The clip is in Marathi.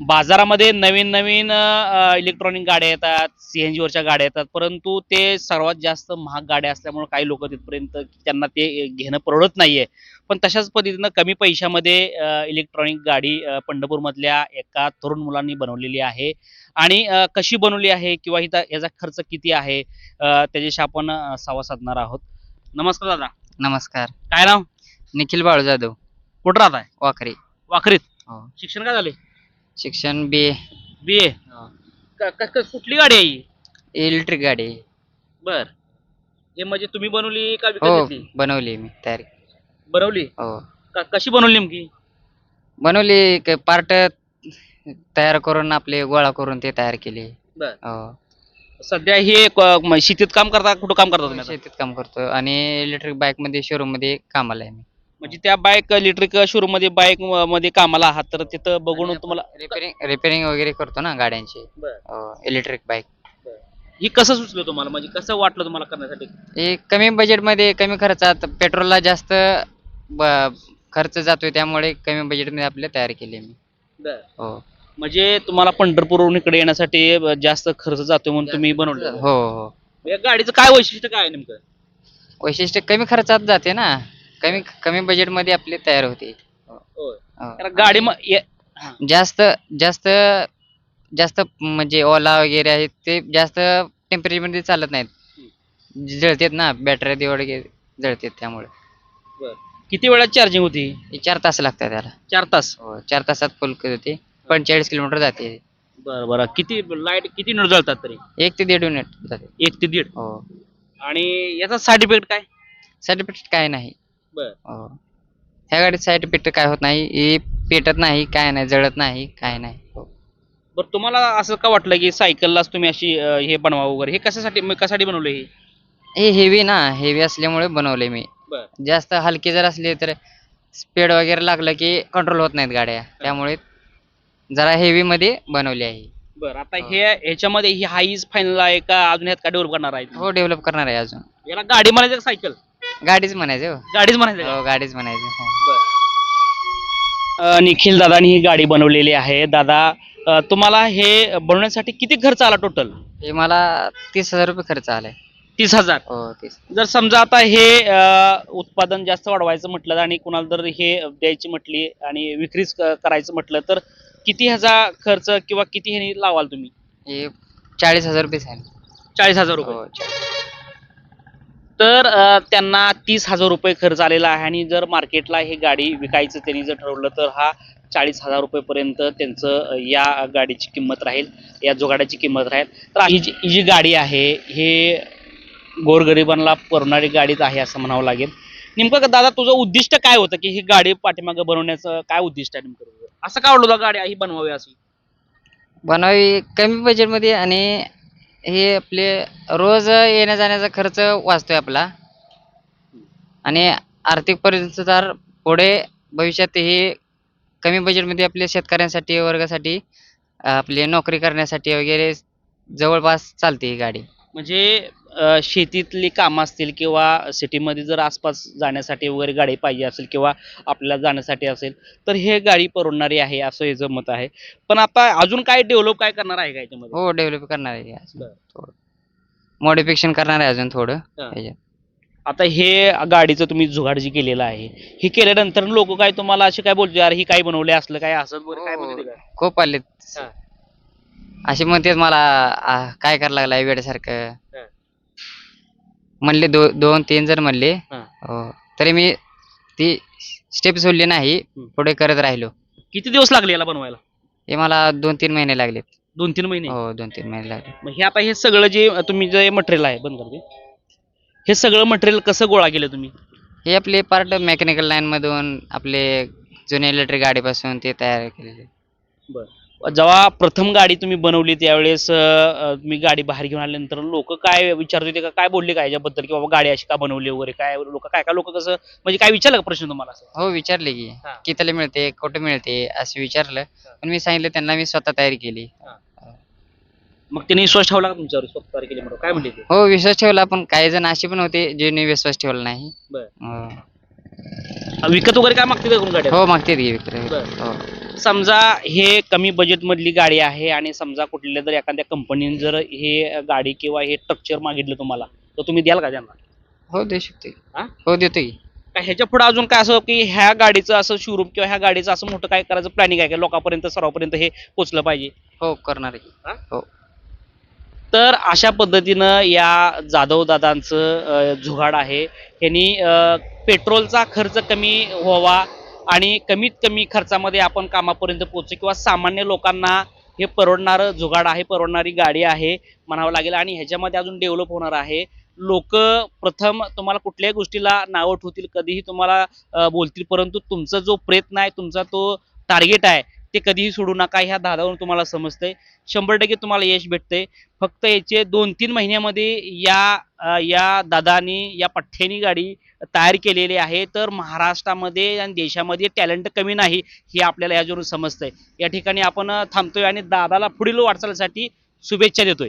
बाजारामध्ये नवीन नवीन इलेक्ट्रॉनिक गाड्या येतात, सीएनजी वरच्या गाड्या येतात, परंतु ते सर्वात जास्त महाग गाड्या असल्यामुळे काही लोक तिथपर्यंत त्यांना ते घेणं परवडत नाहीये. पण तशाच पद्धतीनं कमी पैशामध्ये इलेक्ट्रॉनिक गाडी पंढरपूरमधल्या एका तरुण मुलांनी बनवलेली आहे. आणि कशी बनवली आहे किंवा याचा खर्च किती आहे त्याच्याशी आपण संवाद साधणार आहोत. नमस्कार दादा. नमस्कार. काय नाव? निखिल बाळू जाधव, कुठं राहताय? वाखरी. वाखरीत. हो. शिक्षण काय झाले? शिक्षण बी BA. कुठली गाडी आहे ही? इलेक्ट्रिक गाडी. बर. हे म्हणजे तुम्ही बनवली का विकत हो, घेतली? बनवली मी तयारी. बनवली. हो, कशी बनवली नेमकी? बनवली. पार्ट तयार करून आपले गोळा करून ते तयार केले. बर. हो, सध्या हे शेतीत काम करता, कुठं काम करता तुम्ही आता? शेतीत काम करतो आणि इलेक्ट्रिक बाईक मध्ये शोरूम मध्ये कामाला आहे मी. म्हणजे त्या बाईक इलेक्ट्रिक शोरूम मध्ये बाईक मध्ये कामाला आहात, तर तिथं बघून तुम्हाला रिपेअरिंग वगैरे करतो ना गाड्यांची. बर. Electric bike. ही कसं सुचलं तुम्हाला, म्हणजे कसं वाटलं तुम्हाला करण्यासाठी? हे कमी बजेट मध्ये कमी खर्चात, पेट्रोलला जास्त खर्च जातोय त्यामुळे कमी बजेट मध्ये आपले तयार केले मी. बर. हो म्हणजे तुम्हाला पंढरपूरवरून इकडे येण्यासाठी जास्त खर्च जातोय म्हणून तुम्ही बनवलं? हो हो. या गाडीचं काय वैशिष्ट्य काय आहे नेमकं? वैशिष्ट्य कमी खर्चात जाते ना, कमी कमी बजेट मध्ये आपले तयार होते. होय. हो. तर गाडी जास्त जास्त जास्त म्हणजे ओला वगैरे आहे ते जास्त टेम्परेचर मध्ये चालत नाहीत, जळतात ना बॅटरी तेवढे जळतात त्यामुळे. किती वेळात चार्जिंग होती? 4 तास लागतात त्याला. 4 तास. हो, 4 तासात फुल होते. 45 किलोमीटर जाते. बरं बरं. किती लाईट किती मिनिट जळतात तरी? 1 ते 1.5 मिनिट जाते. 1 ते 1.5. हो. आणि याचा साईड इफेक्ट काय? साईड इफेक्ट काय नाही. बर. हो, ह्या गाडीत साईड इफेक्ट काय होत नाही. हे पेटत नाही, काय नाही, जळत नाही, काय नाही. हो. बरं, तुम्हाला असं का वाटलं की सायकललाच तुम्ही अशी हे बनवा वगैरे? हे कशासाठी बनवलं हे? हे हेवी ना, हेवी असल्यामुळे बनवले मी. बर. जास्त हलके जर असले तर स्पीड वगैरे लागलं की कंट्रोल होत नाहीत गाड्या, त्यामुळे जरा हेवी मध्ये बनवली आहे. बरं. आता ह्याच्यामध्ये ही हाईज फायनल आहे का अजून ह्यात काय डेव्हलप करणार आहे? हो, डेव्हलप करणार आहे अजून. याला गाडी म्हणायचं का सायकल? गाडीच म्हणायचं. हो, गाडीच म्हणायचं का? हो, गाडीच म्हणायचं. हो. निखिल दादानी ही गाडी बनवलेली आहे. दादा, तुम्हाला हे बनवण्यासाठी किती खर्च आला टोटल? हे मला 30,000 रुपये खर्च आलाय. 30,000. हो, 30. जर समजा आता हे उत्पादन जास्त वाढवायचं म्हटलं आणि कुणाला जर हे द्यायची म्हटली आणि विक्रीच करायचं म्हटलं तर किती ह्याचा खर्च किंवा किती ह्यानी लावाल तुम्ही? हे 40,000 रुपये आहे. 40,000 रुपये. हो, 40. तर त्यांना 30,000 रुपये खर्च आलेला आहे आणि जर मार्केटला ही गाडी विकायचं त्यांनी जर ठरवलं तर हा 40,000 रुपयेपर्यंत त्यांचं या गाडीची किंमत राहील, या जुगाडाची किंमत राहील. तर ही जी गाडी आहे हे गोरगरिबांना परवडणारी गाडीच आहे असं म्हणावं लागेल. नेमकं दादा, तुझं उद्दिष्ट काय होतं की ही गाडी पाठीमागं बनवण्याचं काय उद्दिष्ट आहे नेमकं? असं का आवडलं गाडी ही बनवावी अशी? बनवावी कमी बजेट मध्ये आणि हे आपले रोज येण्या जाण्याचा खर्च वाचतोय आपला आणि आर्थिक परिस्थितीनुसार पुढे भविष्यात हे कमी बजेटमध्ये आपल्या शेतकऱ्यांसाठी वर्गासाठी आपले नोकरी करण्यासाठी वगैरे जवळपास चालते ही गाडी. म्हणजे शेतीतली कामं असतील किंवा सिटीमध्ये जर आसपास जाण्यासाठी वगैरे गाडी पाहिजे असेल किंवा आपल्याला जाण्यासाठी असेल तर हे गाडी परवडणारी आहे असं याचं मत आहे. पण आता अजून काय डेव्हलप काय करणार आहे का याच्यामध्ये? हो, डेव्हलप करणार आहे अजून. बरं. थोडं मॉडिफिकेशन करणार आहे अजून थोडं हा. ह्याच्यात. आता हे गाडीचं तुम्ही जुगाड जी केलेलं आहे हे केल्यानंतर लोक काय तुम्हाला असे काय बोलते, अरे ही काय बनवले असलं काय असं वगैरे काय बोलते का? खूप आले हा. असे म्हणतात मला, काय करायला लागलाय वेड्यासारखं हा. म्हणले. 2-3 जण म्हणले. हा. हो, तरी मी ती स्टेप सोडली नाही, पुढे करत राहिलो. किती दिवस लागले याला बनवायला? हे मला 2-3 महिने लागलेत. 2-3 महिने? हो, 2-3 महिने लागले. मग हे आता हे सगळं जे तुम्ही जे मटेरियल आहे, बंद करते, हे सगळं मटेरियल कसं गोळा केलं तुम्ही? हे आपले पार्ट मेकॅनिकल लाईन मधून आपले जुने इलेक्ट्रिक गाडीपासून ते तयार केलेले. बरं. जेव्हा प्रथम गाडी तुम्ही बनवली त्यावेळेस तुम्ही गाडी बाहेर घेऊन आल्यानंतर लोक काय विचारत होते का, काय बोलले काय याच्याबद्दल की बाबा गाडी अशी का बनवली वगैरे? काय लोक काय काय लोक कसं म्हणजे काय विचारलं का प्रश्न तुम्हाला असं? हो, विचारले की हा. कितीला मिळते, कुठे मिळते असं विचारलं. पण मी सांगितलं त्यांना मी स्वतः तयारी केली. मग त्यांनी विश्वास ठेवला का तुमच्यावर स्वतः केली म्हणून काय म्हणले ते? हो विश्वास ठेवला, पण काही जण असे पण होते ज्यांनी विश्वास ठेवला नाही. बरं. हो. विकत वगैरे काय मागते का करून गाड्या? हो मागते की विक्री. बरं. हो. समजा हे कमी बजेट मधली गाडी आहे आणि समजा कुठल्या जर एखाद्या कंपनीने जर हे गाडी किंवा हे स्ट्रक्चर मागितलं तुम्हाला, तर तुम्ही द्याल का त्यांना? हो देऊ शकतो की. हा? हो देतो की. का ह्याच्या पुढे अजून काय असं की ह्या गाडीचं असं शोरूम किंवा ह्या गाडीचं असं मोठं काय करायचं प्लॅनिंग आहे का लोकांपर्यंत सर्वांपर्यंत हे पोहोचलं पाहिजे? हो करणार आहे. हा? हो. तर अशा पद्धतीनं या जाधव दादांचं जुगाड आहे. ह्यांनी पेट्रोलचा खर्च कमी व्हावा आणि कमीत कमी खर्चामध्ये आपण कामापर्यंत पोहोचू किंवा सामान्य लोकांना हे परवडणारं जुगाड आहे, परवडणारी गाडी आहे म्हणावं लागेल. आणि ह्याच्यामध्ये अजून डेव्हलप होणार आहे. लोक प्रथम तुम्हाला कुठल्याही गोष्टीला नावं ठेवतील, कधीही तुम्हाला बोलतील, परंतु तुमचा जो प्रयत्न आहे, तुमचा तो टार्गेट आहे, ते कधीही सोडू नका. ह्या दादावरून तुम्हाला समजतंय. 100% तुम्हाला यश भेटते. फक्त याचे 2-3 महिन्यामध्ये या दादानी या पठ्ठ्यानी गाडी तयार केलेली आहे. तर महाराष्ट्रामध्ये आणि देशामध्ये टॅलेंट कमी नाही हे आपल्याला याच्यावरून समजतंय. या ठिकाणी आपण थांबतोय आणि दादाला पुढील वाटचालीसाठी शुभेच्छा देतोय.